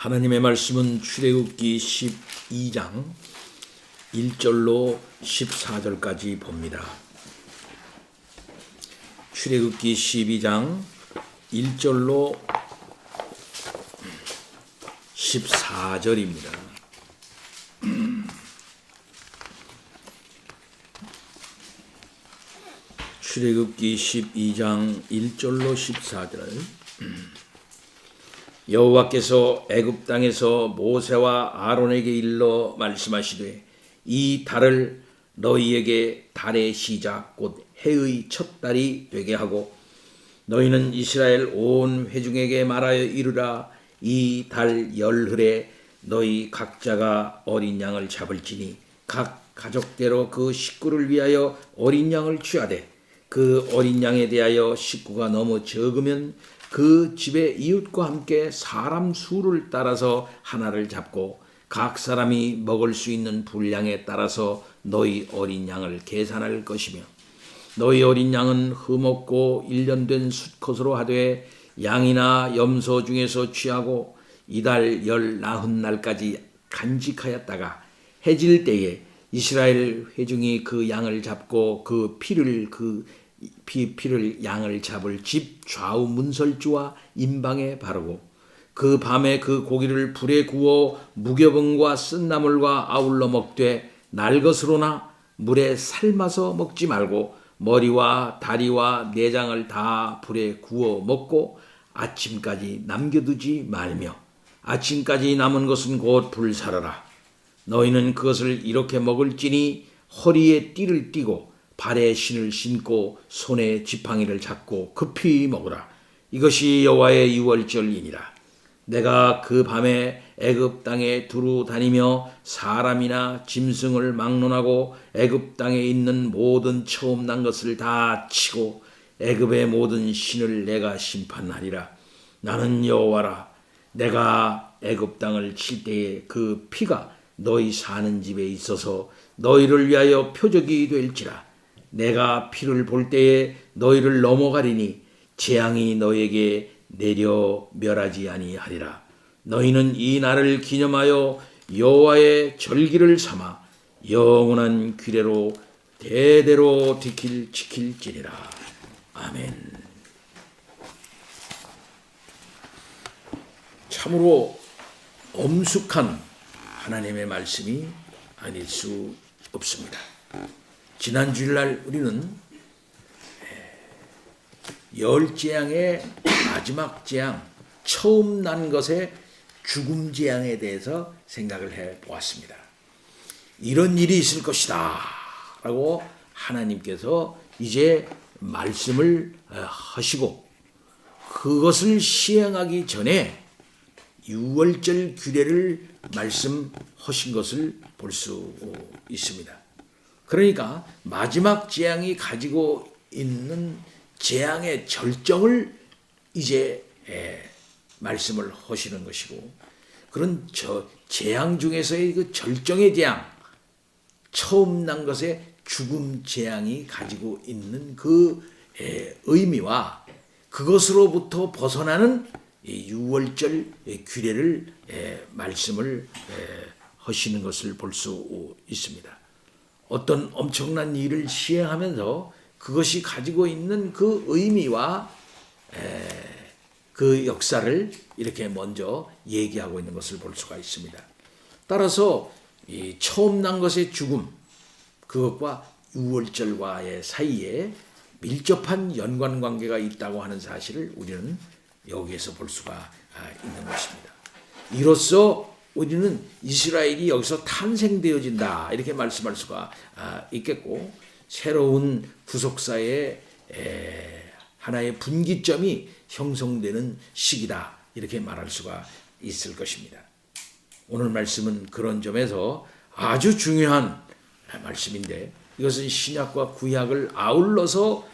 하나님의 말씀은 출애굽기 12장 1절로 14절까지 봅니다. 출애굽기 12장 1절로 14절입니다. 출애굽기 12장 1절로 14절. 여호와께서 애굽 땅에서 모세와 아론에게 일러 말씀하시되 이 달을 너희에게 달의 시작 곧 해의 첫 달이 되게 하고 너희는 이스라엘 온 회중에게 말하여 이르라. 이 달 열흘에 너희 각자가 어린 양을 잡을지니 각 가족대로 그 식구를 위하여 어린 양을 취하되 그 어린 양에 대하여 식구가 너무 적으면 그 집의 이웃과 함께 사람 수를 따라서 하나를 잡고 각 사람이 먹을 수 있는 분량에 따라서 너희 어린 양을 계산할 것이며 너희 어린 양은 흠없고 1년 된 수컷으로 하되 양이나 염소 중에서 취하고 이달 40날까지 간직하였다가 해질 때에 이스라엘 회중이 그 양을 잡고 그 피를 양을 잡을 집 좌우 문설주와 임방에 바르고 그 밤에 그 고기를 불에 구워 무교병과 쓴나물과 아울러 먹되 날 것으로나 물에 삶아서 먹지 말고 머리와 다리와 내장을 다 불에 구워 먹고 아침까지 남겨두지 말며 아침까지 남은 것은 곧 불사르라. 너희는 그것을 이렇게 먹을지니 허리에 띠를 띠고 발에 신을 신고 손에 지팡이를 잡고 급히 먹으라. 이것이 여호와의 유월절이니라. 내가 그 밤에 애굽 땅에 두루 다니며 사람이나 짐승을 막론하고 애굽 땅에 있는 모든 처음 난 것을 다 치고 애굽의 모든 신을 내가 심판하리라. 나는 여호와라. 내가 애굽 땅을 칠 때에 그 피가 너희 사는 집에 있어서 너희를 위하여 표적이 될지라. 내가 피를 볼 때에 너희를 넘어가리니 재앙이 너희에게 내려 멸하지 아니하리라. 너희는 이 날을 기념하여 여호와의 절기를 삼아 영원한 규례로 대대로 지킬지니라. 아멘. 참으로 엄숙한 하나님의 말씀이 아닐 수 없습니다. 지난 주일날 우리는 열 재앙의 마지막 재앙, 처음 난 것의 죽음 재앙에 대해서 생각을 해보았습니다. 이런 일이 있을 것이다 라고 하나님께서 이제 말씀을 하시고 그것을 시행하기 전에 유월절 규례를 말씀하신 것을 볼 수 있습니다. 그러니까 마지막 재앙이 가지고 있는 재앙의 절정을 이제 말씀을 하시는 것이고 그런 재앙 중에서의 그 절정의 재앙, 처음 난 것의 죽음 재앙이 가지고 있는 그 의미와 그것으로부터 벗어나는 유월절 규례를 말씀을 하시는 것을 볼 수 있습니다. 어떤 엄청난 일을 시행하면서 그것이 가지고 있는 그 의미와 그 역사를 이렇게 먼저 얘기하고 있는 것을 볼 수가 있습니다. 따라서 이 처음 난 것의 죽음, 그것과 유월절과의 사이에 밀접한 연관관계가 있다고 하는 사실을 우리는 여기에서 볼 수가 있는 것입니다. 이로써 우리는 이스라엘이 여기서 탄생되어진다 이렇게 말씀할 수가 있겠고 새로운 구속사의 하나의 분기점이 형성되는 시기다 이렇게 말할 수가 있을 것입니다. 오늘 말씀은 그런 점에서 아주 중요한 말씀인데 이것은 신약과 구약을 아울러서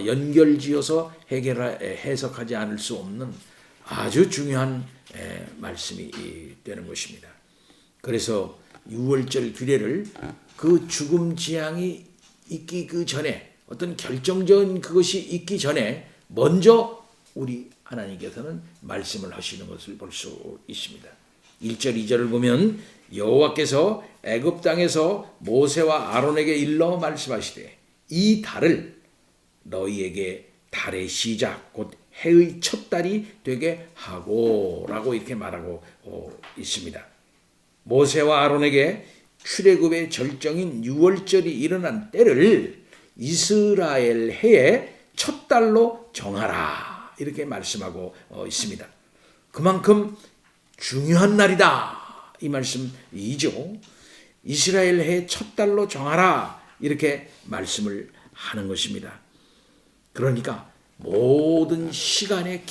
연결지어서 해석하지 않을 수 없는 아주 중요한 말씀이 되는 것입니다. 그래서 유월절 규례를 그 죽음 재앙이 있기 그 전에 어떤 결정적인 그것이 있기 전에 먼저 우리 하나님께서는 말씀을 하시는 것을 볼 수 있습니다. 1절 2절을 보면 여호와께서 애굽 땅에서 모세와 아론에게 일러 말씀하시되 이 달을 너희에게 달의 시작 곧 해의 첫 달이 되게 하고라고 이렇게 말하고 있습니다. 모세와 아론에게 출애굽의 절정인 6월절이 일어난 때를 이스라엘 해의 첫 달로 정하라 이렇게 말씀하고 있습니다. 그만큼 중요한 날이다 이 말씀이죠. 이스라엘 해의 첫 달로 정하라 이렇게 말씀을 하는 것입니다. 그러니까 모든 시간의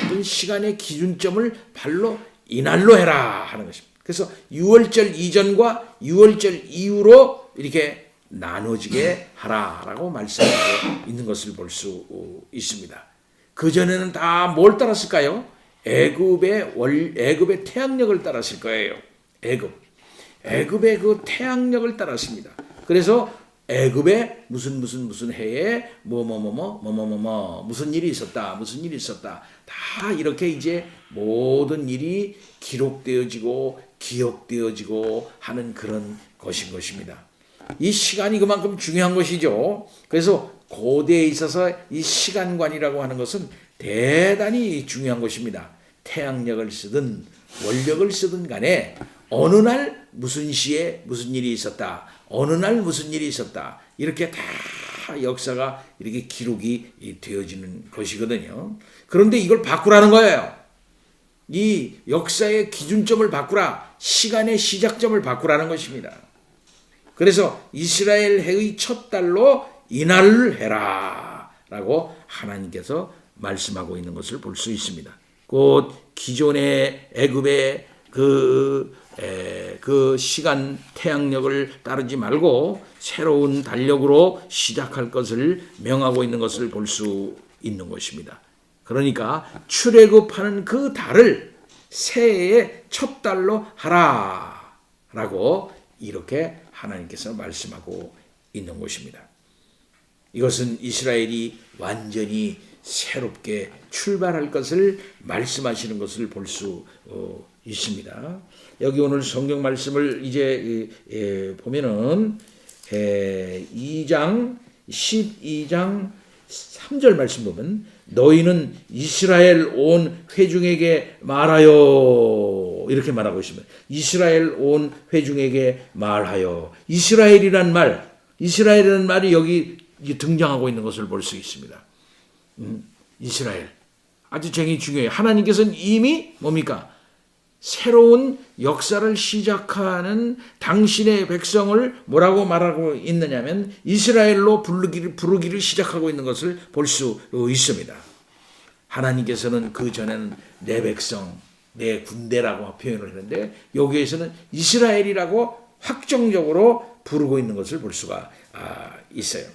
모든 시간의 기준점을 발로 이날로 해라 하는 것입니다. 그래서 6월절 이전과 6월절 이후로 이렇게 나눠지게 하라라고 말씀하고 있는 것을 볼 수 있습니다. 그전에는 다 뭘 따랐을까요? 애굽의 태양력을 따랐을 거예요. 애굽의 그 태양력을 따랐습니다. 그래서 애굽에 무슨 해에 무슨 일이 있었다 다 이렇게 이제 모든 일이 기록되어지고 기억되어지고 하는 그런 것인 것입니다. 이 시간이 그만큼 중요한 것이죠. 그래서 고대에 있어서 이 시간관이라고 하는 것은 대단히 중요한 것입니다. 태양력을 쓰든 원력을 쓰든 간에 어느 날 무슨 시에 무슨 일이 있었다. 어느 날 무슨 일이 있었다. 이렇게 다 역사가 이렇게 기록이 되어지는 것이거든요. 그런데 이걸 바꾸라는 거예요. 이 역사의 기준점을 바꾸라. 시간의 시작점을 바꾸라는 것입니다. 그래서 이스라엘 해의 첫 달로 이날을 해라 라고 하나님께서 말씀하고 있는 것을 볼 수 있습니다. 곧 기존의 애굽의 그 시간 태양력을 따르지 말고 새로운 달력으로 시작할 것을 명하고 있는 것을 볼 수 있는 것입니다. 그러니까 출애굽하는 그 달을 새해의 첫 달로 하라라고 이렇게 하나님께서 말씀하고 있는 것입니다. 이것은 이스라엘이 완전히 새롭게 출발할 것을 말씀하시는 것을 볼 수 있습니다. 여기 오늘 성경 말씀을 이제 보면은 12장 3절 말씀 보면 너희는 이스라엘 온 회중에게 말하여 이렇게 말하고 있습니다. 이스라엘 온 회중에게 말하여 이스라엘이란 말이 여기 등장하고 있는 것을 볼 수 있습니다. 이스라엘 아주 굉장히 중요해요. 하나님께서는 이미 뭡니까? 새로운 역사를 시작하는 당신의 백성을 뭐라고 말하고 있느냐면 이스라엘로 부르기를 시작하고 있는 것을 볼 수 있습니다. 하나님께서는 그 전에는 내 백성, 내 군대라고 표현을 했는데 여기에서는 이스라엘이라고 확정적으로 부르고 있는 것을 볼 수가 있어요.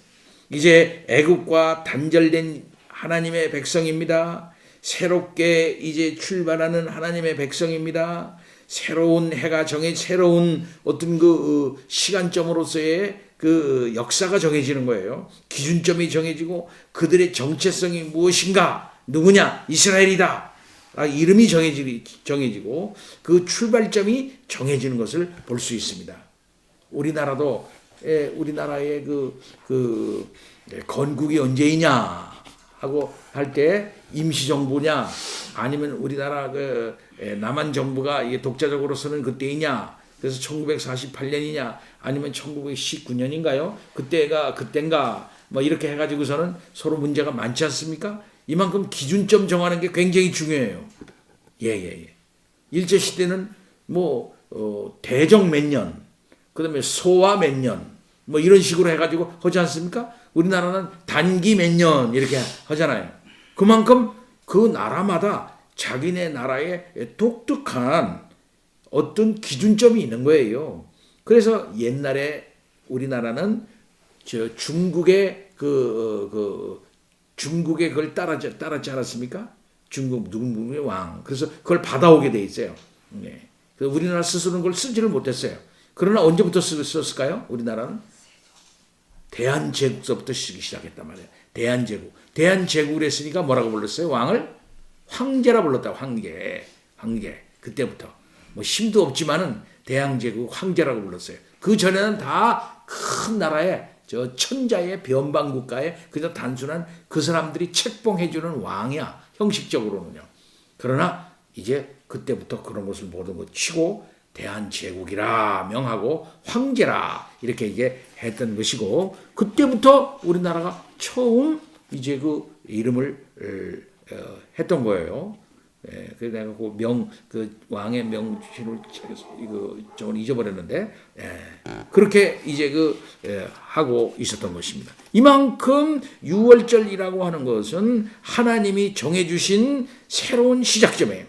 이제 애굽과 단절된 하나님의 백성입니다. 새롭게 이제 출발하는 하나님의 백성입니다. 새로운 해가 새로운 어떤 그 시간점으로서의 그 역사가 정해지는 거예요. 기준점이 정해지고 그들의 정체성이 무엇인가? 누구냐? 이스라엘이다. 이름이 정해지고 그 출발점이 정해지는 것을 볼 수 있습니다. 우리나라도 우리나라의 그 건국이 언제이냐 하고 할 때 임시정부냐 아니면 우리나라 그 남한 정부가 이게 독자적으로서는 그때이냐 그래서 1948년이냐 아니면 1919년인가요? 그때인가 뭐 이렇게 해가지고서는 서로 문제가 많지 않습니까? 이만큼 기준점 정하는 게 굉장히 중요해요. 예. 일제시대는 뭐 대적 몇 년, 그 다음에 소와 몇 년, 뭐 이런 식으로 해가지고 하지 않습니까? 우리나라는 단기 몇 년 이렇게 하잖아요. 그만큼 그 나라마다 자기네 나라의 독특한 어떤 기준점이 있는 거예요. 그래서 옛날에 우리나라는 중국의 중국의 그걸 따랐지 않았습니까? 누군가의 왕. 그래서 그걸 받아오게 돼 있어요. 네. 그래서 우리나라 스스로는 그걸 쓰지를 못했어요. 그러나 언제부터 썼을까요? 우리나라는 대한제국서부터 쓰기 시작했단 말이에요. 대한제국을 했으니까 뭐라고 불렀어요? 왕을 황제라 불렀다. 황제. 그때부터 뭐 힘도 없지만은 대항제국 황제라고 불렀어요. 그 전에는 다 큰 나라의 저 천자의 변방 국가에 그저 단순한 그 사람들이 책봉해주는 왕이야. 형식적으로는요. 그러나 이제 그때부터 그런 것을 모든 것 치고 대한제국이라 명하고 황제라 이렇게 이제 했던 것이고, 그때부터 우리나라가 처음 이제 그 이름을 했던 거예요. 그래서 내가 그 왕의 명신을 이거 저는 잊어버렸는데, 그렇게 이제 하고 있었던 것입니다. 이만큼 유월절이라고 하는 것은 하나님이 정해주신 새로운 시작점이에요.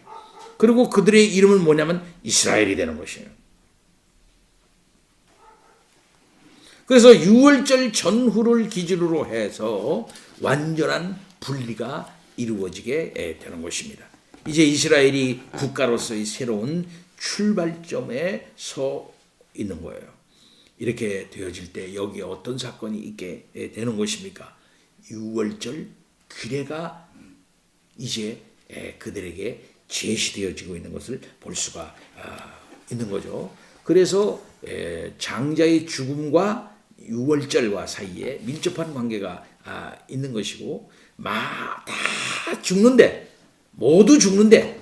그리고 그들의 이름은 뭐냐면 이스라엘이 되는 것이에요. 그래서 유월절 전후를 기준으로 해서 완전한 분리가 이루어지게 되는 것입니다. 이제 이스라엘이 국가로서의 새로운 출발점에 서 있는 거예요. 이렇게 되어질 때 여기에 어떤 사건이 있게 되는 것입니까? 유월절 규례가 이제 그들에게 제시되어지고 있는 것을 볼 수가 있는 거죠. 그래서 장자의 죽음과 유월절과 사이에 밀접한 관계가 있는 것이고, 다 죽는데, 모두 죽는데,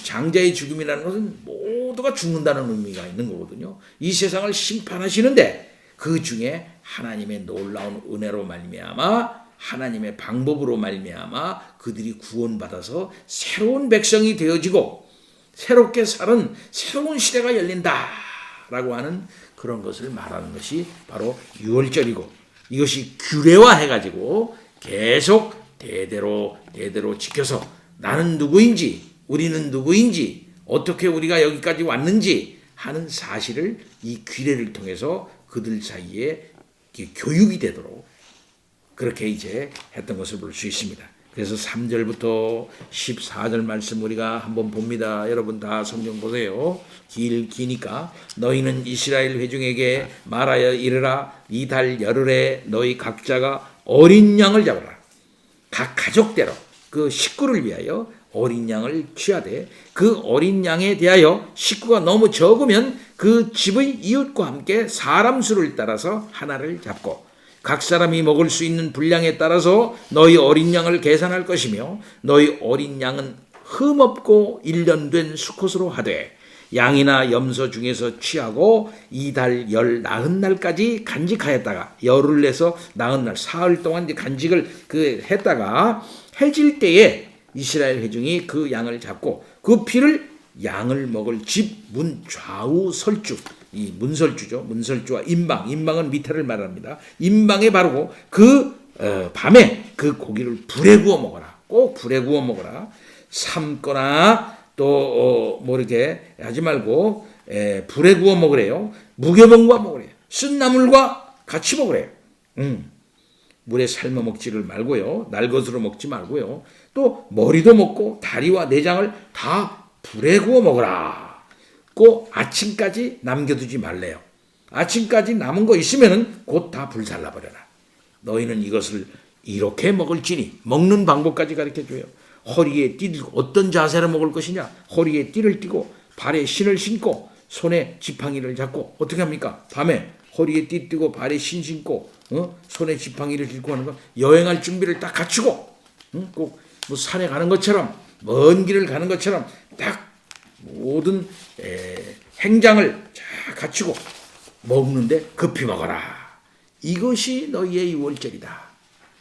장자의 죽음이라는 것은 모두가 죽는다는 의미가 있는 거거든요. 이 세상을 심판하시는데 그 중에 하나님의 놀라운 은혜로 말미암아, 하나님의 방법으로 말미암아 그들이 구원받아서 새로운 백성이 되어지고 새롭게 사는 새로운 시대가 열린다라고 하는 그런 것을 말하는 것이 바로 유월절이고, 이것이 규례화해가지고 계속 대대로 지켜서 나는 누구인지, 우리는 누구인지, 어떻게 우리가 여기까지 왔는지 하는 사실을 이 규례를 통해서 그들 사이에 교육이 되도록 그렇게 이제 했던 것을 볼 수 있습니다. 그래서 3절부터 14절 말씀 우리가 한번 봅니다. 여러분 다 성경 보세요. 기니까 너희는 이스라엘 회중에게 말하여 이르라. 이 달 열흘에 너희 각자가 어린 양을 잡아라. 각 가족대로 그 식구를 위하여 어린 양을 취하되, 그 어린 양에 대하여 식구가 너무 적으면 그 집의 이웃과 함께 사람 수를 따라서 하나를 잡고 각 사람이 먹을 수 있는 분량에 따라서 너희 어린 양을 계산할 것이며, 너희 어린 양은 흠없고 1년 된 수컷으로 하되 양이나 염소 중에서 취하고 이달 열 나흔 날까지 간직하였다가, 열흘 내서 나흔 날 사흘 동안 간직을 했다가 해질 때에 이스라엘 회중이 그 양을 잡고 그 피를 양을 먹을 집 문 좌우 설주, 이 문설주죠. 문설주와 임방은 밑에를 말합니다. 임방에 바르고 그 밤에 그 고기를 불에 구워 먹어라. 꼭 불에 구워 먹어라. 삶거나 또 이렇게 하지 말고 불에 구워 먹으래요. 무교병과 먹으래요. 쓴 나물과 같이 먹으래요. 물에 삶아 먹지를 말고요. 날것으로 먹지 말고요. 또 머리도 먹고 다리와 내장을 다 불에 구워 먹어라. 꼭 아침까지 남겨두지 말래요. 아침까지 남은 거 있으면은 곧 다 불살라버려라. 너희는 이것을 이렇게 먹을지니, 먹는 방법까지 가르쳐줘요. 허리에 띠를 어떤 자세로 먹을 것이냐. 허리에 띠를 띠고 발에 신을 신고 손에 지팡이를 잡고, 어떻게 합니까? 밤에 허리에 띠 띠고 발에 신 신고 손에 지팡이를 들고 하는 거, 여행할 준비를 딱 갖추고 꼭 뭐 산에 가는 것처럼, 먼 길을 가는 것처럼 딱 모든 행장을 잘 갖추고 먹는데 급히 먹어라. 이것이 너희의 유월절이다.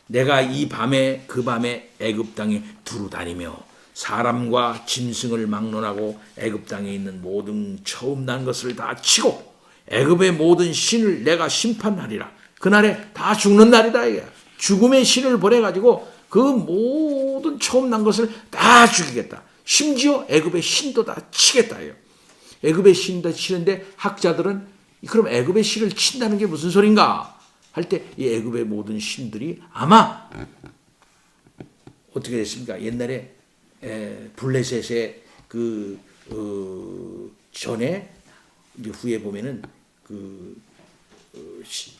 내가 이 밤에 그 밤에 애굽 땅에 두루 다니며 사람과 짐승을 막론하고 애굽 땅에 있는 모든 처음 난 것을 다 치고 애굽의 모든 신을 내가 심판하리라. 그날에 다 죽는 날이다. 이게 죽음의 신을 보내가지고 그 모든 처음 난 것을 다 죽이겠다. 심지어 애굽의 신도 다 치겠다. 애굽의 신도 치는데 학자들은 그럼 애굽의 신을 친다는 게 무슨 소린가 할 때 이 애굽의 모든 신들이 아마 어떻게 됐습니까? 옛날에 블레셋의 전에 이제 후에 보면은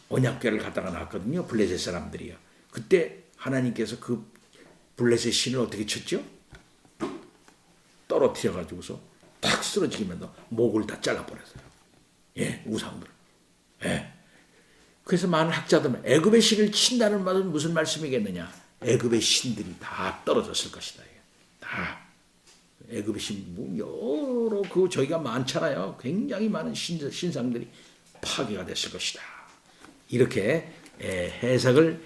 언약궤를 갖다가 놨거든요. 블레셋 사람들이요. 그때 하나님께서 그 블레셋 신을 어떻게 쳤죠? 떨어뜨려 가지고서 탁 쓰러지면서 목을 다 잘라버렸어요. 예, 우상들. 예. 그래서 많은 학자들은 애굽의 신을 친다는 말은 무슨 말씀이겠느냐? 애굽의 신들이 다 떨어졌을 것이다. 다 애굽의 신 여러 그 저희가 많잖아요. 굉장히 많은 신상들이 파괴가 됐을 것이다. 이렇게 해석을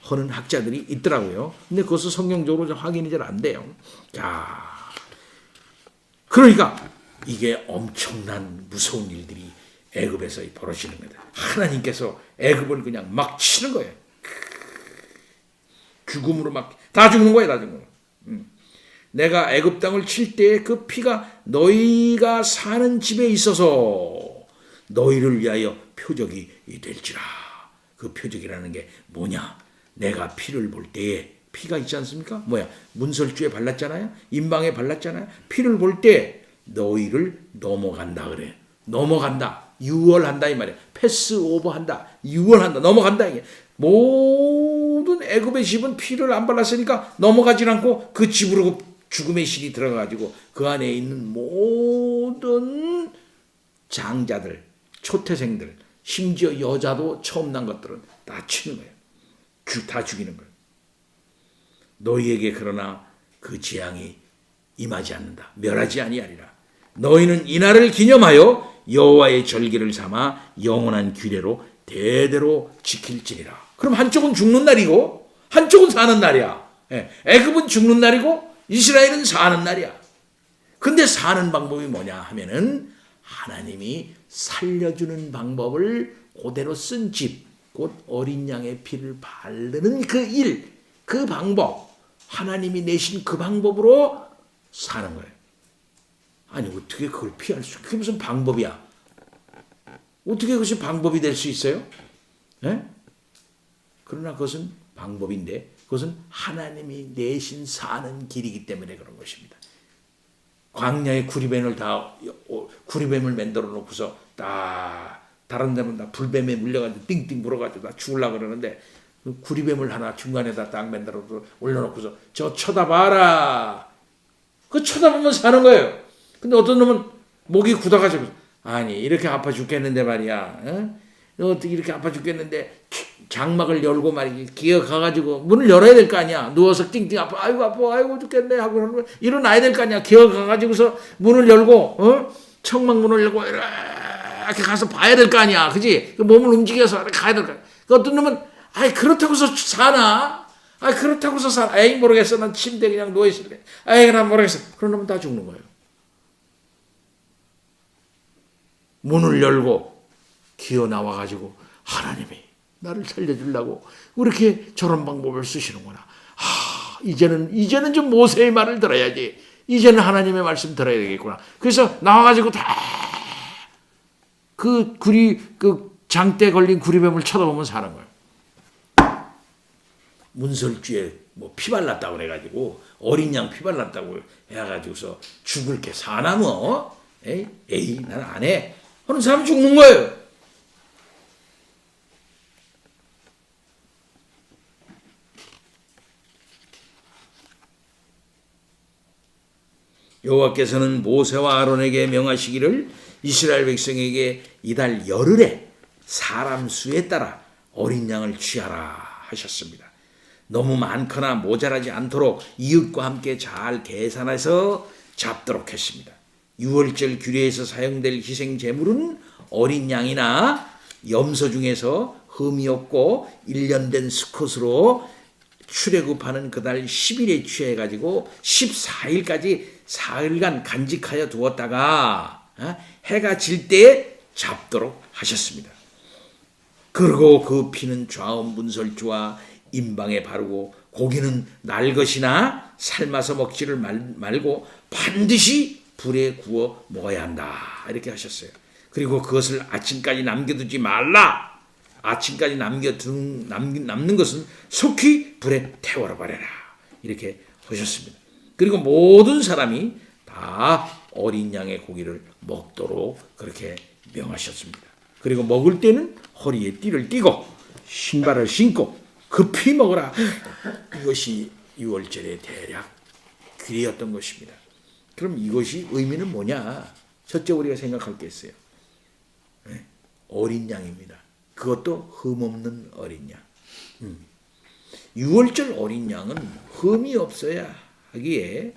하는 학자들이 있더라고요. 근데 그것은 성경적으로 좀 확인이 잘 안 돼요. 자, 그러니까 이게 엄청난 무서운 일들이 애굽에서 벌어지는 거다. 하나님께서 애굽을 그냥 막 치는 거예요. 죽음으로 막 다 죽는 거예요, 다 죽는 거. 내가 애굽 땅을 칠 때에 그 피가 너희가 사는 집에 있어서 너희를 위하여 표적이 될지라. 그 표적이라는 게 뭐냐? 내가 피를 볼 때에 피가 있지 않습니까? 뭐야? 문설주에 발랐잖아요. 인방에 발랐잖아요. 피를 볼 때 너희를 넘어간다 그래. 넘어간다. 유월한다 이 말이야. 패스 오버한다. 유월한다. 넘어간다 이게. 모든 애굽의 집은 피를 안 발랐으니까 넘어가질 않고 그 집으로 죽음의 신이 들어가가지고 그 안에 있는 모든 장자들, 초태생들, 심지어 여자도 처음 난 것들은 다 치는 거예요. 다 죽이는 거예요. 너희에게 그러나 그 재앙이 임하지 않는다. 멸하지 아니하리라. 너희는 이날을 기념하여 여호와의 절기를 삼아 영원한 규례로 대대로 지킬지니라. 그럼 한쪽은 죽는 날이고 한쪽은 사는 날이야. 애굽은 죽는 날이고 이스라엘은 사는 날이야. 근데 사는 방법이 뭐냐 하면은 하나님이 살려주는 방법을 그대로 쓴 집, 곧 어린 양의 피를 바르는 그 일, 그 방법, 하나님이 내신 그 방법으로 사는 거예요. 아니 어떻게 그걸 피할 수? 그게 무슨 방법이야? 어떻게 그것이 방법이 될 수 있어요? 네? 그러나 그것은 방법인데 그것은 하나님이 내신 사는 길이기 때문에 그런 것입니다. 광야에 구리뱀을 만들어 놓고서 다른 데는 다 불뱀에 물려가지고 띵띵 물어가지고 다 죽으려고 그러는데 그 구리뱀을 하나 중간에다 딱 만들어 올려놓고서 저 쳐다봐라. 그 쳐다보면 사는 거예요. 근데 어떤 놈은 목이 굳어가지고 아니 이렇게 아파 죽겠는데 말이야. 어떻게 이렇게 아파 죽겠는데 장막을 열고 말이지 기어가가지고 문을 열어야 될 거 아니야. 누워서 띵띵 아파 아이고 죽겠네 하고 그러면 일어나야 될 거 아니야. 기어가가지고서 문을 열고 청막문을 열고 이렇게 가서 봐야 될 거 아니야. 그지? 그 몸을 움직여서 이렇게 가야 될 거 아니야. 어떤 놈은 아이 그렇다고서 사나? 아이 그렇다고서 사나? 에이 모르겠어. 난 침대에 그냥 누워있을래. 에이 난 모르겠어. 그런 놈은 다 죽는 거예요. 문을 열고 기어 나와가지고 하나님이 나를 살려주려고 이렇게 저런 방법을 쓰시는구나. 이제는 좀 모세의 말을 들어야지. 이제는 하나님의 말씀 들어야 되겠구나. 그래서 나와가지고 다 그 장대 걸린 구리뱀을 쳐다보면 사는 거예요. 문설주에 뭐 피 발랐다고 그래가지고 어린 양 피 발랐다고 해가지고서 죽을 게 사나 뭐? 에이 나는 안 해. 하는 사람 죽는 거예요. 여호와께서는 모세와 아론에게 명하시기를 이스라엘 백성에게 이달 열흘에 사람 수에 따라 어린 양을 취하라 하셨습니다. 너무 많거나 모자라지 않도록 이웃과 함께 잘 계산해서 잡도록 했습니다. 유월절 규례에서 사용될 희생 제물은 어린 양이나 염소 중에서 흠이 없고 1년 된 수컷으로 출애굽하는 그달 10일에 취해가지고 14일까지 사흘간 간직하여 두었다가 해가 질 때에 잡도록 하셨습니다. 그리고 그 피는 좌우 문설주와 임방에 바르고 고기는 날 것이나 삶아서 먹지를 말고 반드시 불에 구워 먹어야 한다. 이렇게 하셨어요. 그리고 그것을 아침까지 남겨두지 말라. 아침까지 남는 것은 속히 불에 태워라 버려라. 이렇게 하셨습니다. 그리고 모든 사람이 다 어린 양의 고기를 먹도록 그렇게 명하셨습니다. 그리고 먹을 때는 허리에 띠를 띠고 신발을 신고 급히 먹어라. 이것이 유월절의 대략 규례였던 것입니다. 그럼 이것이 의미는 뭐냐? 첫째 우리가 생각할 게 있어요. 어린 양입니다. 그것도 흠없는 어린 양. 유월절 어린 양은 흠이 없어야 하기에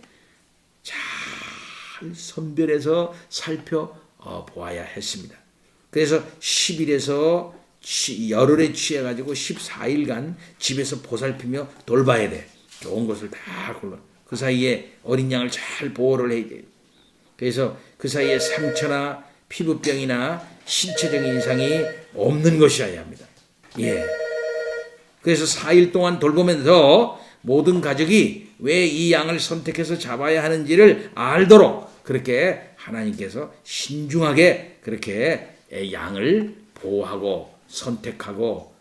잘 선별해서 살펴보아야 했습니다. 그래서 10일에서 열흘에 취해가지고 14일간 집에서 보살피며 돌봐야 돼. 좋은 것을 다 골라. 그 사이에 어린 양을 잘 보호를 해야 돼. 그래서 그 사이에 상처나 피부병이나 신체적인 이상이 없는 것이어야 합니다. 그래서 4일 동안 돌보면서 모든 가족이 왜 이 양을 선택해서 잡아야 하는지를 알도록 그렇게 하나님께서 신중하게 그렇게 양을 보호하고 선택하고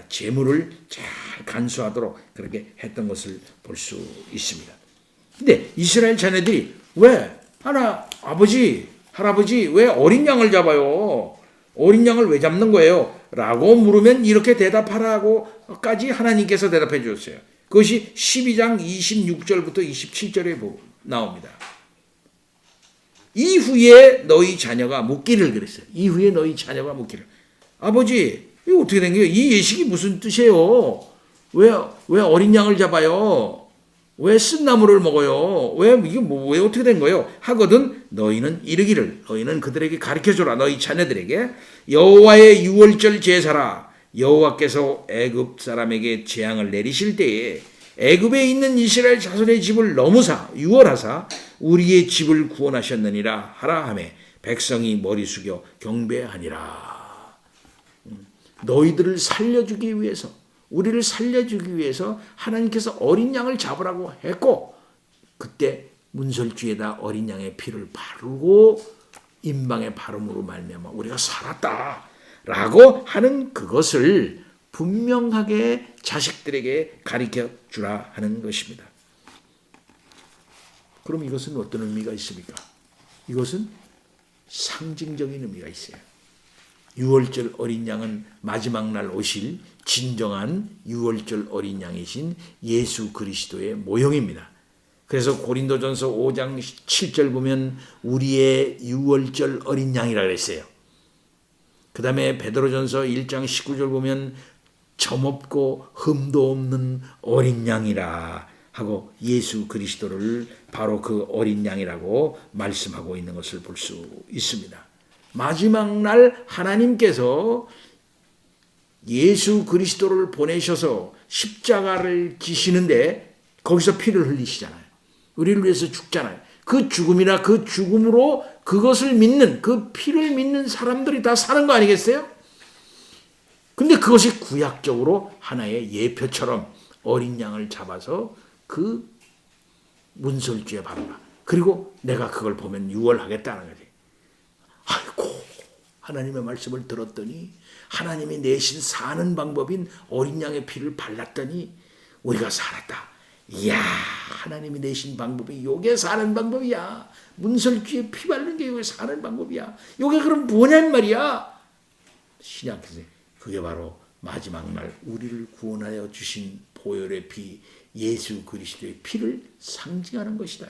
재물을 잘 간수하도록 그렇게 했던 것을 볼 수 있습니다. 근데 이스라엘 자녀들이 왜 아버지, 할아버지 왜 어린 양을 잡아요? 어린 양을 왜 잡는 거예요? 라고 물으면 이렇게 대답하라고까지 하나님께서 대답해 주셨어요. 그것이 12장 26절부터 27절에 나옵니다. 이후에 너희 자녀가 묻기를 그랬어요. 이후에 너희 자녀가 묻기를. 아버지, 이거 어떻게 된 거예요? 이 예식이 무슨 뜻이에요? 왜 어린 양을 잡아요? 왜 쓴나물을 먹어요? 왜 어떻게 된 거예요? 하거든 너희는 이르기를 너희는 그들에게 가르쳐줘라. 너희 자녀들에게 여호와의 유월절 제사라. 여호와께서 애굽 사람에게 재앙을 내리실 때에 애굽에 있는 이스라엘 자손의 집을 너무사 유월하사 우리의 집을 구원하셨느니라 하라 하며 백성이 머리 숙여 경배하니라. 너희들을 살려주기 위해서 우리를 살려주기 위해서 하나님께서 어린 양을 잡으라고 했고 그때 문설주에다 어린 양의 피를 바르고 임방의 바름으로 말미암아 우리가 살았다라고 하는 그것을 분명하게 자식들에게 가르쳐 주라 하는 것입니다. 그럼 이것은 어떤 의미가 있습니까? 이것은 상징적인 의미가 있어요. 유월절 어린 양은 마지막 날 오실 진정한 유월절 어린 양이신 예수 그리스도의 모형입니다. 그래서 고린도전서 5장 7절 보면 우리의 유월절 어린 양이라 그랬어요. 그 다음에 베드로전서 1장 19절 보면 점없고 흠도 없는 어린 양이라 하고 예수 그리스도를 바로 그 어린 양이라고 말씀하고 있는 것을 볼 수 있습니다. 마지막 날 하나님께서 예수 그리스도를 보내셔서 십자가를 지시는데 거기서 피를 흘리시잖아요. 우리를 위해서 죽잖아요. 그 죽음이나 그 죽음으로 그것을 믿는 그 피를 믿는 사람들이 다 사는 거 아니겠어요? 근데 그것이 구약적으로 하나의 예표처럼 어린 양을 잡아서 그 문설주에 바르라. 그리고 내가 그걸 보면 유월하겠다는 거지. 아이고 하나님의 말씀을 들었더니 하나님이 내신 사는 방법인 어린 양의 피를 발랐더니 우리가 살았다. 이야 하나님이 내신 방법이 요게 사는 방법이야. 문설주에 피 바르는 게 요게 사는 방법이야. 요게 그럼 뭐냔 말이야. 신약에서 그게 바로 마지막 날 우리를 구원하여 주신 보혈의 피 예수 그리스도의 피를 상징하는 것이다.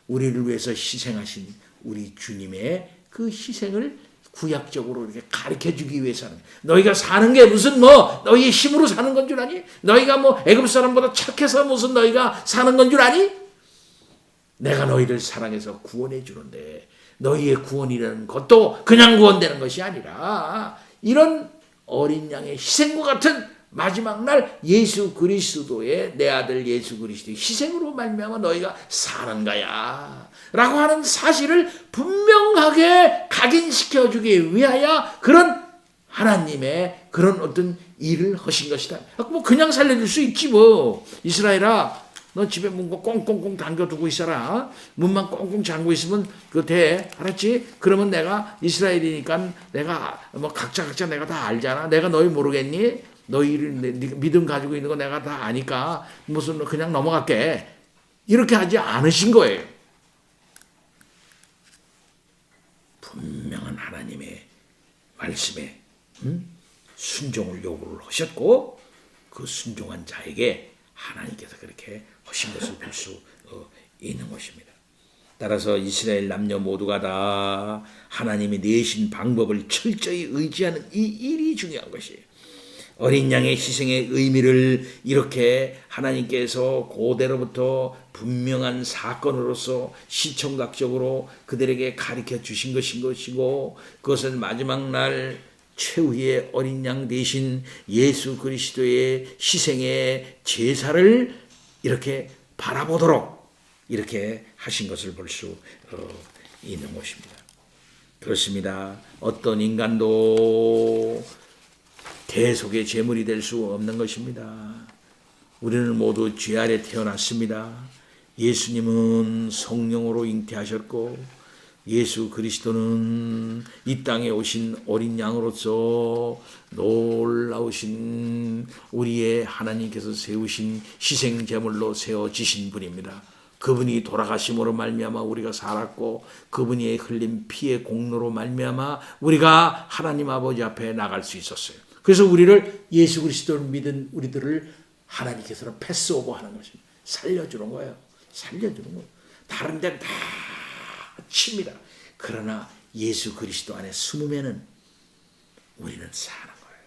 우리를 위해서 희생하신 우리 주님의 그 희생을 구약적으로 이렇게 가르쳐주기 위해서는 너희가 사는 게 무슨 너희의 힘으로 사는 건 줄 아니? 너희가 애굽 사람보다 착해서 무슨 너희가 사는 건 줄 아니? 내가 너희를 사랑해서 구원해 주는데 너희의 구원이라는 것도 그냥 구원되는 것이 아니라 이런 어린 양의 희생과 같은 마지막 날 예수 그리스도의 내 아들 예수 그리스도의 희생으로 말미암아 너희가 사는 거야 라고 하는 사실을 분명하게 각인시켜주기 위하여 그런 하나님의 그런 어떤 일을 하신 것이다. 그냥 살려줄 수 있지 이스라엘아 너 집에 문 꽁꽁꽁 잠겨두고 있어라. 문만 꽁꽁 잠그고 있으면 그거 돼. 알았지? 그러면 내가 이스라엘이니까 내가 각자 내가 다 알잖아. 내가 너희 모르겠니? 너희를 믿음 가지고 있는 거 내가 다 아니까 무슨 그냥 넘어갈게. 이렇게 하지 않으신 거예요. 분명한 하나님의 말씀에 순종을 요구를 하셨고 그 순종한 자에게 하나님께서 그렇게 하신 것을 볼 수 있는 것입니다. 따라서 이스라엘 남녀 모두가 다 하나님이 내신 방법을 철저히 의지하는 이 일이 중요한 것이에요. 어린 양의 희생의 의미를 이렇게 하나님께서 고대로부터 분명한 사건으로서 시청각적으로 그들에게 가르쳐 주신 것인 것이고, 그것은 마지막 날 최후의 어린 양 대신 예수 그리스도의 희생의 제사를 이렇게 바라보도록 이렇게 하신 것을 볼 수 있는 것입니다. 그렇습니다. 어떤 인간도 대속의 제물이 될 수 없는 것입니다. 우리는 모두 죄 아래 태어났습니다. 예수님은 성령으로 잉태하셨고, 예수 그리스도는 이 땅에 오신 어린 양으로서 놀라우신 우리의 하나님께서 세우신 희생 제물로 세워지신 분입니다. 그분이 돌아가심으로 말미암아 우리가 살았고, 그분이 흘린 피의 공로로 말미암아 우리가 하나님 아버지 앞에 나갈 수 있었어요. 그래서 우리를, 예수 그리스도를 믿은 우리들을 하나님께서는 패스오버하는 것입니다. 살려주는 거예요. 살려주는 거예요. 다른 데는 다 칩니다. 그러나 예수 그리스도 안에 숨으면은 우리는 사는 거예요.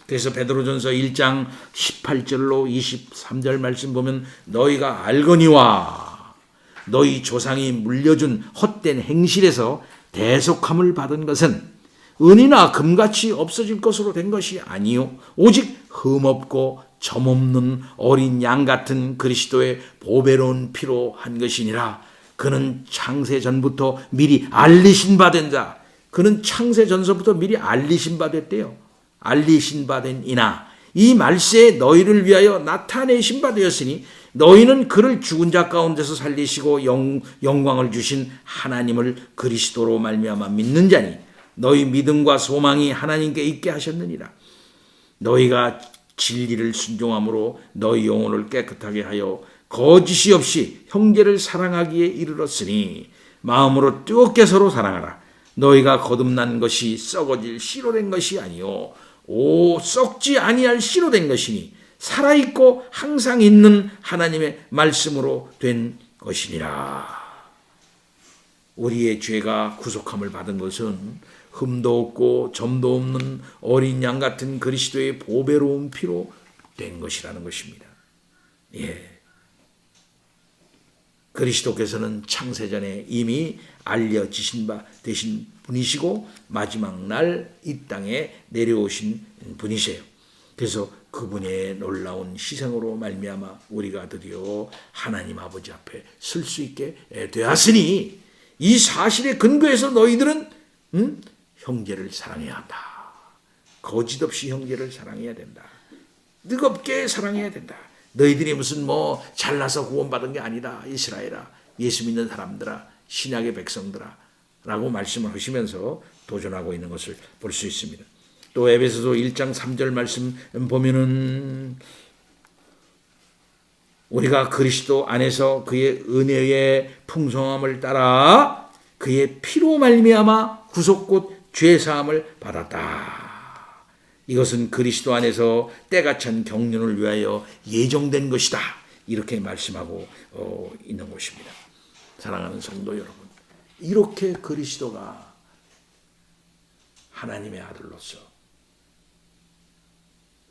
그래서 베드로전서 1장 18절로 23절 말씀 보면, 너희가 알거니와 너희 조상이 물려준 헛된 행실에서 대속함을 받은 것은 은이나 금같이 없어질 것으로 된 것이 아니요 오직 흠없고 점없는 어린 양 같은 그리스도의 보배로운 피로 한 것이니라. 그는 창세 전부터 미리 알리신 바 된 자. 그는 창세 전서부터 미리 알리신 바 됐대요. 알리신 바 된 이나 이 말세에 너희를 위하여 나타내신 바 되었으니 너희는 그를 죽은 자 가운데서 살리시고 영광을 주신 하나님을 그리스도로 말미암아 믿는 자니 너희 믿음과 소망이 하나님께 있게 하셨느니라. 너희가 진리를 순종함으로 너희 영혼을 깨끗하게 하여 거짓이 없이 형제를 사랑하기에 이르렀으니 마음으로 뜨겁게 서로 사랑하라. 너희가 거듭난 것이 썩어질 씨로 된 것이 아니요 썩지 아니할 씨로 된 것이니 살아있고 항상 있는 하나님의 말씀으로 된 것이니라. 우리의 죄가 구속함을 받은 것은 흠도 없고 점도 없는 어린 양 같은 그리스도의 보배로운 피로 된 것이라는 것입니다. 예. 그리스도께서는 창세전에 이미 알려지신 바 되신 분이시고 마지막 날 이 땅에 내려오신 분이세요. 그래서 그분의 놀라운 희생으로 말미암아 우리가 드디어 하나님 아버지 앞에 설 수 있게 되었으니 이 사실에 근거해서 너희들은 형제를 사랑해야 한다. 거짓 없이 형제를 사랑해야 된다. 뜨겁게 사랑해야 된다. 너희들이 무슨 잘나서 구원받은 게 아니다. 이스라엘아, 예수 믿는 사람들아, 신약의 백성들아 라고 말씀을 하시면서 도전하고 있는 것을 볼 수 있습니다. 또 에베소서 1장 3절 말씀 보면은 우리가 그리스도 안에서 그의 은혜의 풍성함을 따라 그의 피로 말미암아 구속 곧 죄사함을 받았다. 이것은 그리스도 안에서 때가 찬 경륜을 위하여 예정된 것이다. 이렇게 말씀하고 있는 것입니다. 사랑하는 성도 여러분, 이렇게 그리스도가 하나님의 아들로서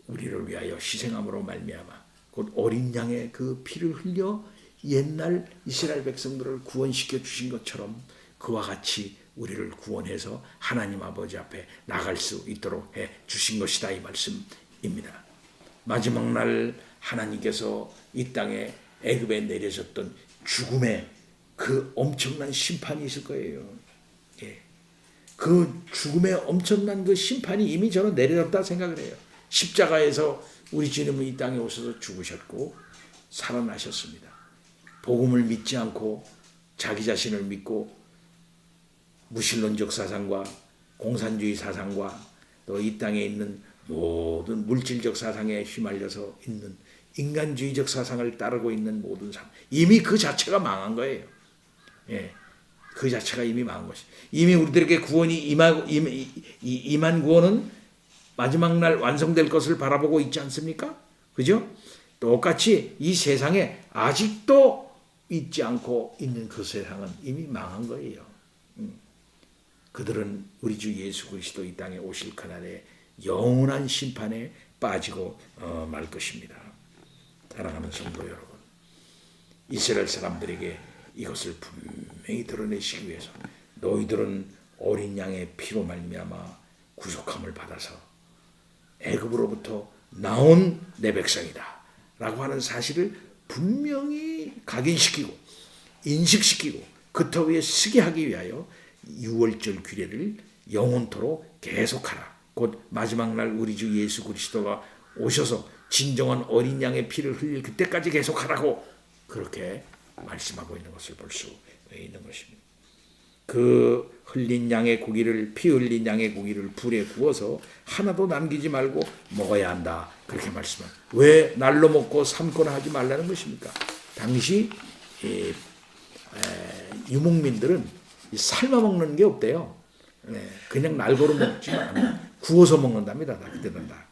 우리를 위하여 희생함으로 말미암아 곧 어린 양의 그 피를 흘려 옛날 이스라엘 백성들을 구원시켜 주신 것처럼 그와 같이 우리를 구원해서 하나님 아버지 앞에 나갈 수 있도록 해 주신 것이다. 이 말씀입니다. 마지막 날 하나님께서 이 땅에 애굽에 내려졌던 죽음의 그 엄청난 심판이 있을 거예요. 예. 그 죽음의 엄청난 그 심판이 이미 저는 내려졌다 생각을 해요. 십자가에서 우리 주님은 이 땅에 오셔서 죽으셨고 살아나셨습니다. 복음을 믿지 않고 자기 자신을 믿고 무신론적 사상과 공산주의 사상과 또 이 땅에 있는 모든 물질적 사상에 휘말려서 있는 인간주의적 사상을 따르고 있는 모든 사람, 이미 그 자체가 망한 거예요. 예, 그 자체가 이미 망한 것이. 이미 우리들에게 구원이 임한 구원은 마지막 날 완성될 것을 바라보고 있지 않습니까? 그죠? 똑같이 이 세상에 아직도 잊지 않고 있는 그 세상은 이미 망한 거예요. 그들은 우리 주 예수 그리스도 이 땅에 오실 그날에 영원한 심판에 빠지고 말 것입니다. 사랑하는 성도 여러분, 이스라엘 사람들에게 이것을 분명히 드러내시기 위해서 너희들은 어린 양의 피로 말미암아 구속함을 받아서 애굽으로부터 나온 내 백성이다 라고 하는 사실을 분명히 각인시키고 인식시키고 그 터 위에 쓰게 하기 위하여 유월절 규례를 영원토록 계속하라. 곧 마지막 날 우리 주 예수 그리스도가 오셔서 진정한 어린 양의 피를 흘릴 그때까지 계속하라고 그렇게 말씀하고 있는 것을 볼 수 있는 것입니다. 그 흘린 양의 고기를 피 흘린 양의 고기를 불에 구워서 하나도 남기지 말고 먹어야 한다. 그렇게 말씀합니다. 왜 날로 먹고 삶거나 하지 말라는 것입니까? 당시 유목민들은 삶아 먹는 게 없대요. 그냥 날고로 먹지 않아요. 구워서 먹는답니다. 그때는 다.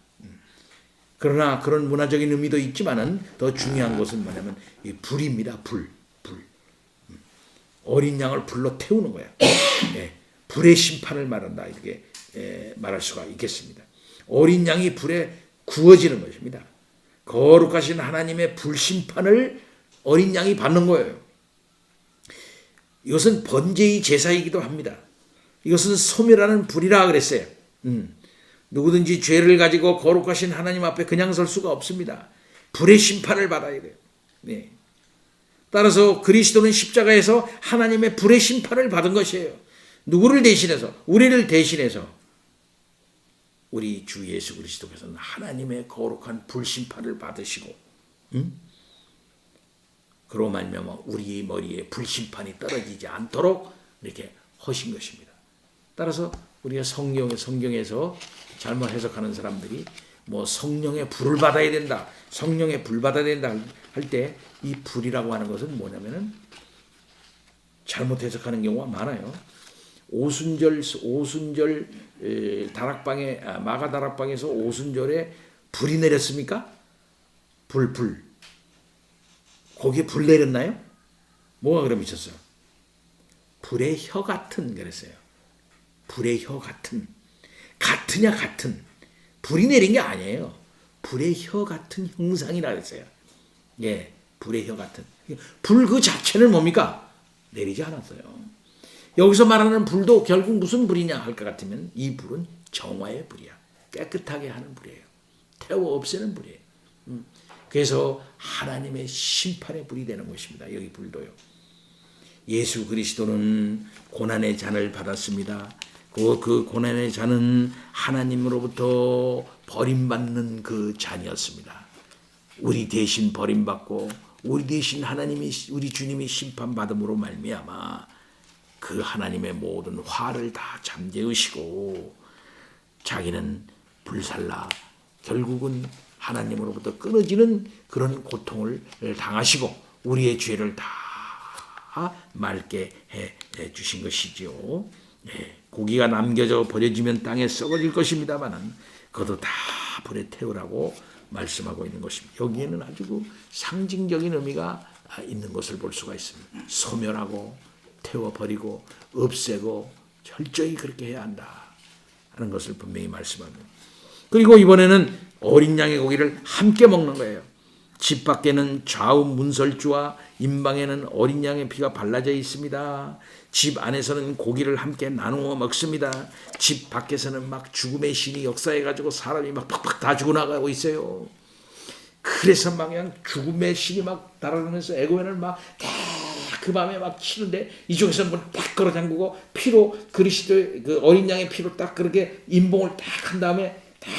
그러나 그런 문화적인 의미도 있지만은 더 중요한 것은 뭐냐면 이 불입니다. 불. 어린 양을 불로 태우는 거야. 불의 심판을 말한다. 이렇게 말할 수가 있겠습니다. 어린 양이 불에 구워지는 것입니다. 거룩하신 하나님의 불심판을 어린 양이 받는 거예요. 이것은 번제의 제사이기도 합니다. 이것은 소멸하는 불이라 그랬어요. 누구든지 죄를 가지고 거룩하신 하나님 앞에 그냥 설 수가 없습니다. 불의 심판을 받아야 돼요. 네. 따라서 그리스도는 십자가에서 하나님의 불의 심판을 받은 것이에요. 누구를 대신해서? 우리를 대신해서 우리 주 예수 그리스도께서는 하나님의 거룩한 불심판을 받으시고 그로 말미암아 우리 머리에 불심판이 떨어지지 않도록 이렇게 하신 것입니다. 따라서 우리가 성경에서 잘못 해석하는 사람들이 뭐 성령의 불을 받아야 된다, 성령의 불 받아야 된다 할 때 이 불이라고 하는 것은 뭐냐면은 잘못 해석하는 경우가 많아요. 오순절 다락방에 마가 다락방에서 오순절에 불이 내렸습니까? 불 거기에 불 내렸나요? 뭐가 그럼 있었어요? 불의 혀 같은 그랬어요. 불의 혀 같은 같은 불이 내린 게 아니에요. 불의 혀 같은 형상이라 그랬어요. 예, 불의 혀 같은 불 그 자체는 뭡니까? 내리지 않았어요. 여기서 말하는 불도 결국 무슨 불이냐 할 것 같으면 이 불은 정화의 불이야. 깨끗하게 하는 불이에요. 태워 없애는 불이에요. 그래서 하나님의 심판의 불이 되는 것입니다. 여기 불도요. 예수 그리스도는 고난의 잔을 받았습니다. 그 고난의 잔은 하나님으로부터 버림받는 그 잔이었습니다. 우리 대신 버림받고 우리 대신 우리 주님이 심판받음으로 말미암아 그 하나님의 모든 화를 다 잠재우시고 자기는 불살라 결국은 하나님으로부터 끊어지는 그런 고통을 당하시고 우리의 죄를 다 맑게 해 주신 것이지요. 고기가 남겨져 버려지면 땅에 썩어질 것입니다만은 그것도 다 불에 태우라고 말씀하고 있는 것입니다. 여기에는 아주 상징적인 의미가 있는 것을 볼 수가 있습니다. 소멸하고 태워버리고 없애고 철저히 그렇게 해야 한다 하는 것을 분명히 말씀합니다. 그리고 이번에는 어린 양의 고기를 함께 먹는 거예요. 집 밖에는 좌우 문설주와 임방에는 어린 양의 피가 발라져 있습니다. 집 안에서는 고기를 함께 나누어 먹습니다. 집 밖에서는 막 죽음의 신이 역사해가지고 사람이 막 팍팍 다 죽어나가고 있어요. 그래서 막 그냥 죽음의 신이 막 달아나면서 애고에는 막 그 밤에 막 치는데 이쪽에서 문 딱 걸어 잠그고 피로 그리스도의 그 어린 양의 피로 딱 그렇게 임봉을 딱 한 다음에 딱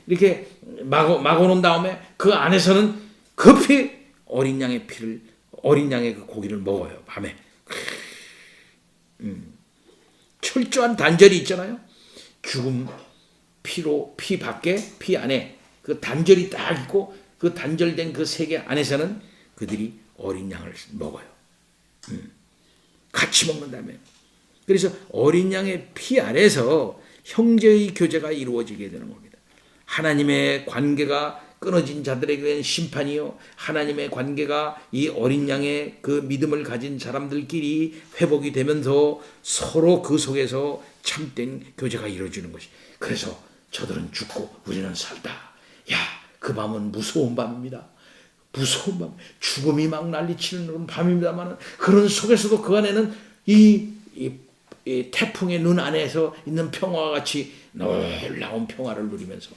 이렇게 막아 놓은 다음에 그 안에서는 급히 어린 양의 그 고기를 먹어요. 밤에. 철저한 단절이 있잖아요. 죽음 피 밖에 피 안에 그 단절이 딱 있고 그 단절된 그 세계 안에서는 그들이 어린 양을 먹어요. 같이 먹는다며. 그래서 어린 양의 피 안에서 형제의 교제가 이루어지게 되는 겁니다. 하나님의 관계가 끊어진 자들에게는 심판이요, 하나님의 관계가 이 어린 양의 그 믿음을 가진 사람들끼리 회복이 되면서 서로 그 속에서 참된 교제가 이루어지는 것이. 그래서 저들은 죽고 우리는 살다. 야, 그 밤은 무서운 밤입니다. 무서운 밤, 죽음이 막 난리치는 밤입니다만, 그런 속에서도 그 안에는 이 태풍의 눈 안에서 있는 평화와 같이 놀라운 평화를 누리면서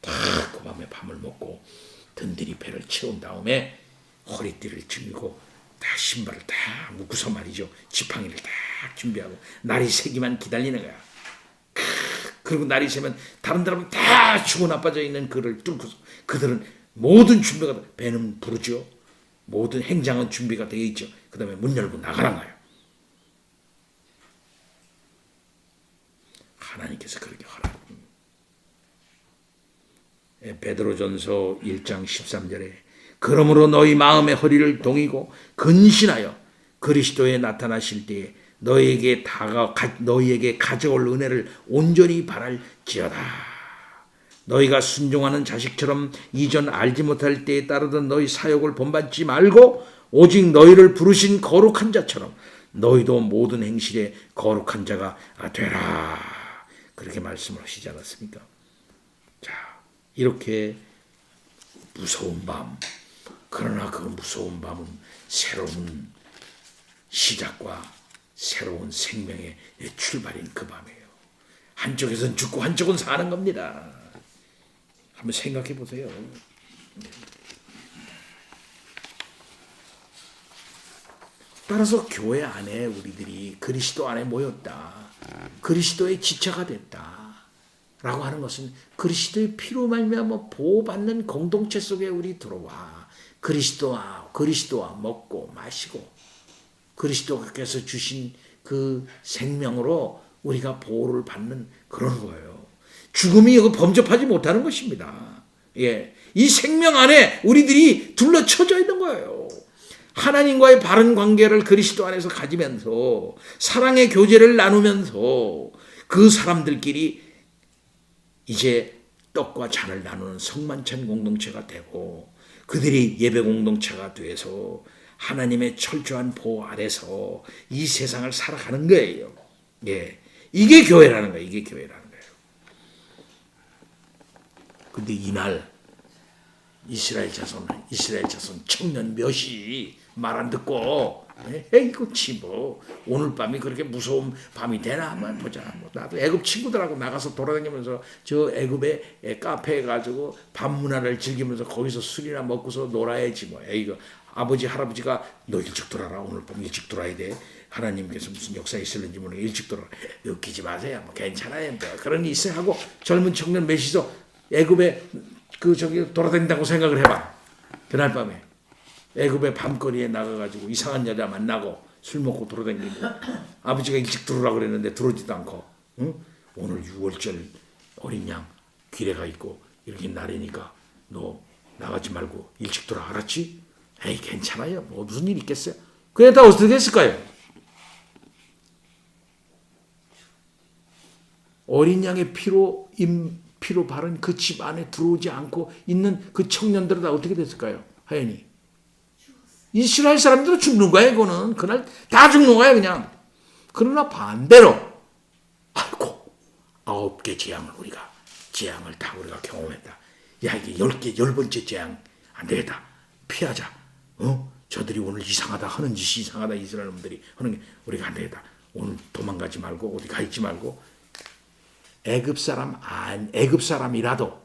다 그 밤에 밤을 먹고 든든히 배를 채운 다음에 허리띠를 짊고 다 신발을 다 묶고서 말이죠, 지팡이를 다 준비하고 날이 새기만 기다리는 거야. 그리고 날이 새면 다른 사람은 다 죽어 나빠져 있는 그를 뚫고서 그들은 모든 준비가, 배는 부르죠, 모든 행장은 준비가 되어 있죠. 그 다음에 문 열고 나가는 거예요. 하나님께서 그렇게 하라. 베드로전서 1장 13절에 그러므로 너희 마음의 허리를 동이고 근신하여 그리스도에 나타나실 때에 너희에게 가져올 은혜를 온전히 바랄지어다. 너희가 순종하는 자식처럼 이전 알지 못할 때에 따르던 너희 사역을 본받지 말고 오직 너희를 부르신 거룩한 자처럼 너희도 모든 행실에 거룩한 자가 되라. 그렇게 말씀을 하시지 않았습니까? 자, 이렇게 무서운 밤, 그러나 그 무서운 밤은 새로운 시작과 새로운 생명의 출발인 그 밤이에요. 한쪽에서는 죽고 한쪽은 사는 겁니다. 한번 생각해 보세요. 따라서 교회 안에 우리들이 그리스도 안에 모였다, 그리스도의 지체가 됐다 라고 하는 것은 그리스도의 피로 말미암아 보호받는 공동체 속에 우리 들어와 그리스도와 먹고 마시고 그리스도께서 주신 그 생명으로 우리가 보호를 받는 그런 거예요. 죽음이 이거 범접하지 못하는 것입니다. 예, 이 생명 안에 우리들이 둘러쳐져 있는 거예요. 하나님과의 바른 관계를 그리스도 안에서 가지면서 사랑의 교제를 나누면서 그 사람들끼리 이제 떡과 잔을 나누는 성만찬 공동체가 되고 그들이 예배 공동체가 돼서 하나님의 철저한 보호 아래서 이 세상을 살아가는 거예요. 예, 이게 교회라는 거예요. 이게 교회라는 거예요. 근데 이날 이스라엘 자손 청년 몇이 말 안 듣고 에이구 뭐 오늘 밤이 그렇게 무서운 밤이 되나 한번 보자. 나도 애굽 친구들하고 나가서 돌아다니면서 저 애굽에 카페에 가지고 밤 문화를 즐기면서 거기서 술이나 먹고서 놀아야지 뭐. 에이구 아버지 할아버지가 너 일찍 돌아라, 오늘 밤 일찍 돌아야 돼, 하나님께서 무슨 역사 있을는지 모르게 일찍 돌아라, 웃기지 마세요, 뭐 괜찮아요, 뭐 그런 일 있어요 하고 젊은 청년 몇이서 애굽에 저기 돌아다닌다고 생각을 해봐. 그날 밤에 애굽의 밤거리에 나가가지고 이상한 여자 만나고 술 먹고 돌아다니고 아버지가 일찍 들어오라고 그랬는데 들어오지도 않고, 응? 오늘 6월절 어린 양 기례가 있고 이렇게 날이니까 너 나가지 말고 일찍 돌아, 알았지? 에이 괜찮아요, 뭐 무슨 일 있겠어요. 그냥 다 어떻게 했을까요? 어린 양의 피로 바른 그 집 안에 들어오지 않고 있는 그 청년들은 다 어떻게 됐을까요? 하연이 이스라엘 사람들은 죽는 거야. 이거는 그날 다 죽는 거야 그냥. 그러나 반대로 아이고 9개 재앙을 다 우리가 경험했다. 야 이게 10개 10번째 재앙 안 되겠다, 피하자. 저들이 오늘 이상하다 하는 짓이 이상하다, 이스라엘 놈들이 하는 게 우리가 안 되겠다. 오늘 도망가지 말고 어디 가 있지 말고 애굽 사람이라도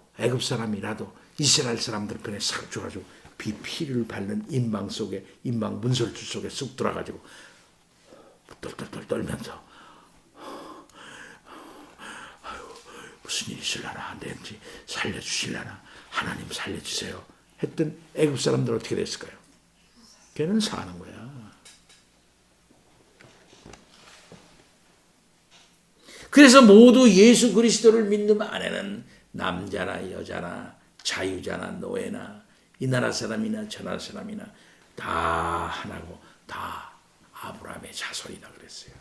이스라엘 사람들 편에 싹 줘가지고 피를 밟는 인방 문설주 속에 쑥 들어가지고 똘똘똘 떨면서 무슨 일이 있으려나, 안 되는지 살려주실려나, 하나님 살려주세요 했던 애굽 사람들 어떻게 됐을까요? 걔는 사는 거야. 그래서 모두 예수 그리스도를 믿는 안에는 남자나 여자나 자유자나 노예나 이 나라 사람이나 저 나라 사람이나 다 하나고 다 아브라함의 자손이다 그랬어요.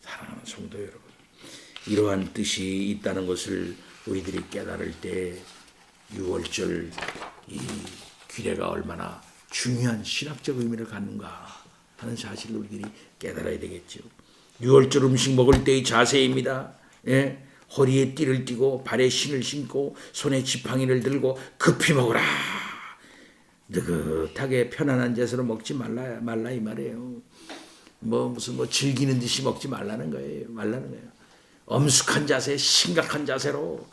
사랑하는 성도 여러분, 이러한 뜻이 있다는 것을 우리들이 깨달을 때 6월절 이 규례가 얼마나 중요한 신학적 의미를 갖는가 하는 사실을 우리들이 깨달아야 되겠죠. 6월절 음식 먹을 때의 자세입니다. 예? 허리에 띠를 띠고 발에 신을 신고 손에 지팡이를 들고 급히 먹으라. 느긋하게 편안한 자세로 먹지 말라 이 말이에요. 무슨 즐기는 듯이 먹지 말라는 거예요. 엄숙한 자세, 심각한 자세로,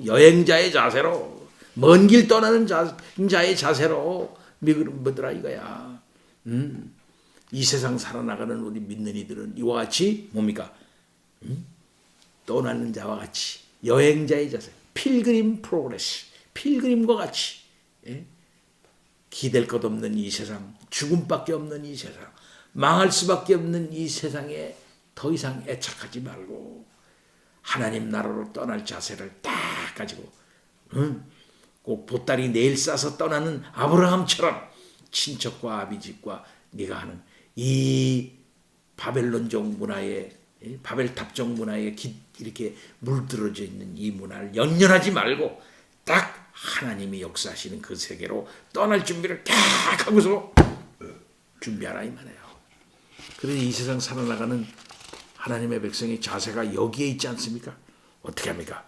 여행자의 자세로, 먼 길 떠나는 자의 자세로 먹으라 이거야. 이 세상 살아나가는 우리 믿는 이들은 이와 같이 뭡니까? 떠나는 자와 같이 여행자의 자세, 필그림 프로그레스, 필그림과 같이 기댈 것 없는 이 세상, 죽음밖에 없는 이 세상, 망할 수밖에 없는 이 세상에 더 이상 애착하지 말고 하나님 나라로 떠날 자세를 딱 가지고 꼭 보따리 내일 싸서 떠나는 아브라함처럼 친척과 아비집과 네가 하는 이 바벨론적 문화에 바벨탑적 문화에 이렇게 물들어져 있는 이 문화를 연연하지 말고 딱 하나님이 역사하시는 그 세계로 떠날 준비를 딱 하고서 준비하라 이 말이에요. 그래서 이 세상 살아나가는 하나님의 백성의 자세가 여기에 있지 않습니까? 어떻게 합니까?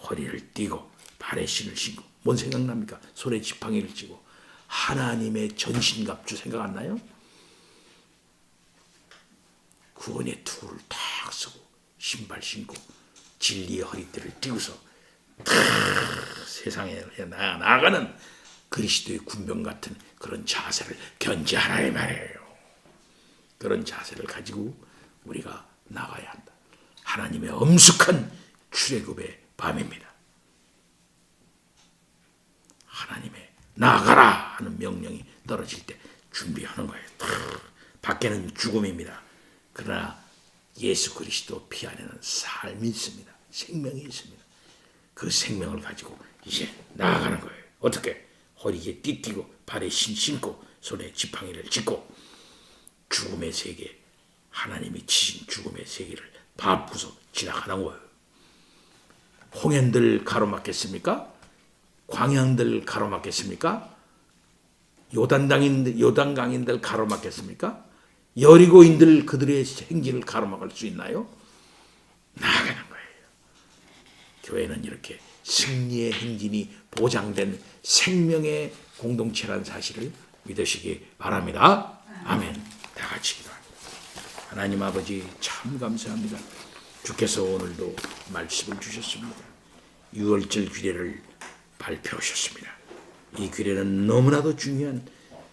허리를 띠고 발에 신을 신고 뭔 생각납니까? 손에 지팡이를 쥐고 하나님의 전신갑주 생각 안 나요? 구원의 투구를 탁 쓰고 신발 신고 진리의 허리띠를 띠고서 세상에 나아가는 그리스도의 군병 같은 그런 자세를 견지하라 이 말이에요. 그런 자세를 가지고 우리가 나가야 한다. 하나님의 엄숙한 출애굽의 밤입니다. 하나님의 나가라 하는 명령이 떨어질 때 준비하는 거예요. 밖에는 죽음입니다. 그러나 예수 그리스도 피 안에는 삶이 있습니다. 생명이 있습니다. 그 생명을 가지고 이제 나아가는 거예요. 어떻게? 허리에 띠띠고 발에 신고 손에 지팡이를 짚고 죽음의 세계, 하나님이 치신 죽음의 세계를 밟고서 지나가는 거예요. 홍해들 가로막겠습니까? 광양들 가로막겠습니까? 요단강인들 가로막겠습니까? 여리고인들 그들의 행진을 가로막을 수 있나요? 나아가는 거예요. 교회는 이렇게 승리의 행진이 보장된 생명의 공동체라는 사실을 믿으시기 바랍니다. 아멘. 다 같이 기도합니다. 하나님 아버지 참 감사합니다. 주께서 오늘도 말씀을 주셨습니다. 6월절 규례를 발표하셨습니다. 이 규례는 너무나도 중요한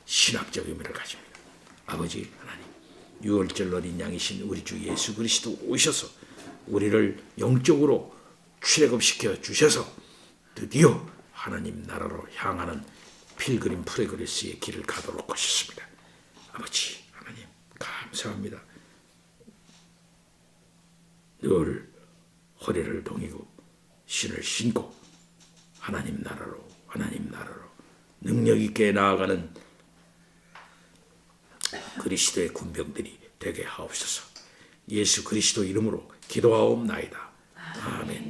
신학적 의미를 가집니다. 아버지 하나님, 6월절 어린 양이신 우리 주 예수 그리스도 오셔서 우리를 영적으로 출애굽시켜 주셔서 드디어 하나님 나라로 향하는 필그림 프레그레스의 길을 가도록 하셨습니다. 아버지 하나님 감사합니다. 늘 허리를 동이고 신을 신고 하나님 나라로 능력 있게 나아가는 그리스도의 군병들이 되게 하옵소서. 예수 그리스도 이름으로 기도하옵나이다. 아멘.